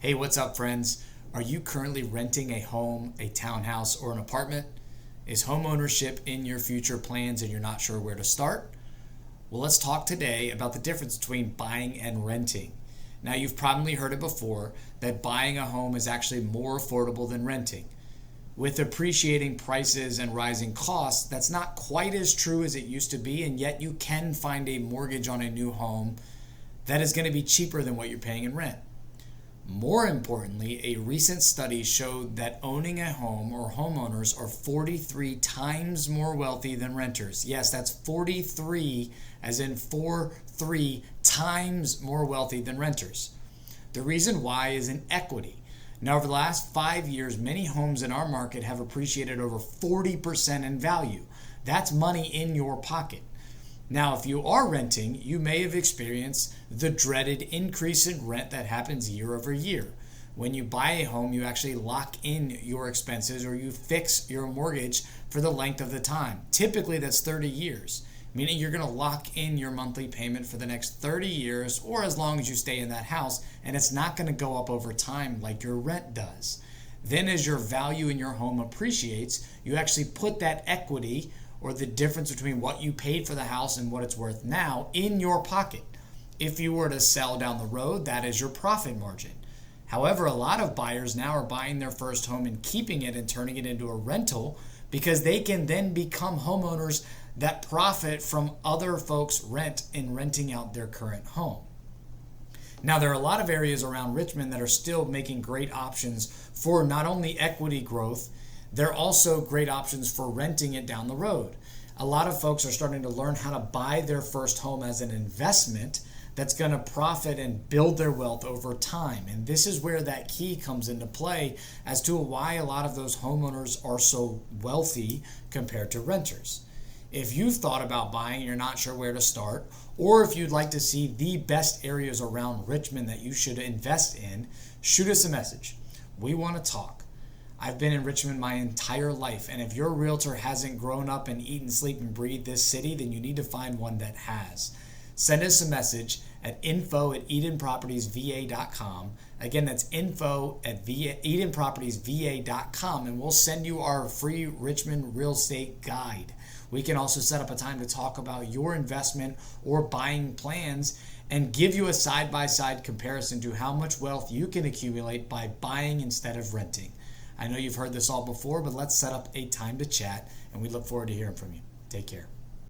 Hey, what's up, friends? Are you currently renting a home, a townhouse, or an apartment? Is home ownership in your future plans and you're not sure where to start? Well, let's talk today about the difference between buying and renting. Now, you've probably heard it before that buying a home is actually more affordable than renting. With appreciating prices and rising costs, that's not quite as true as it used to be, and yet you can find a mortgage on a new home that is going to be cheaper than what you're paying in rent. More importantly, a recent study showed that owning a home or homeowners are 43 times more wealthy than renters. Yes, that's 43, as in 43 times more wealthy than renters. The reason why is in equity. Now, over the last 5 years, many homes in our market have appreciated over 40% in value. That's money in your pocket. Now, if you are renting, you may have experienced the dreaded increase in rent that happens year over year. When you buy a home, you actually lock in your expenses or you fix your mortgage for the length of the time. Typically, that's 30 years, meaning you're going to lock in your monthly payment for the next 30 years or as long as you stay in that house, and it's not going to go up over time like your rent does. Then as your value in your home appreciates, you actually put that equity or the difference between what you paid for the house and what it's worth now in your pocket. If you were to sell down the road, that is your profit margin. However, a lot of buyers now are buying their first home and keeping it and turning it into a rental because they can then become homeowners that profit from other folks' rent in renting out their current home. Now, there are a lot of areas around Richmond that are still making great options for not only equity growth, they're also great options for renting it down the road. A lot of folks are starting to learn how to buy their first home as an investment that's going to profit and build their wealth over time. And this is where that key comes into play as to why a lot of those homeowners are so wealthy compared to renters. If you've thought about buying and you're not sure where to start, or if you'd like to see the best areas around Richmond that you should invest in, shoot us a message. We want to talk. I've been in Richmond my entire life, and if your realtor hasn't grown up and eaten, sleep, and breathe this city, then you need to find one that has. Send us a message at info@edenpropertiesva.com. Again, that's info@edenpropertiesva.com, and we'll send you our free Richmond real estate guide. We can also set up a time to talk about your investment or buying plans and give you a side-by-side comparison to how much wealth you can accumulate by buying instead of renting. I know you've heard this all before, but let's set up a time to chat, and we look forward to hearing from you. Take care.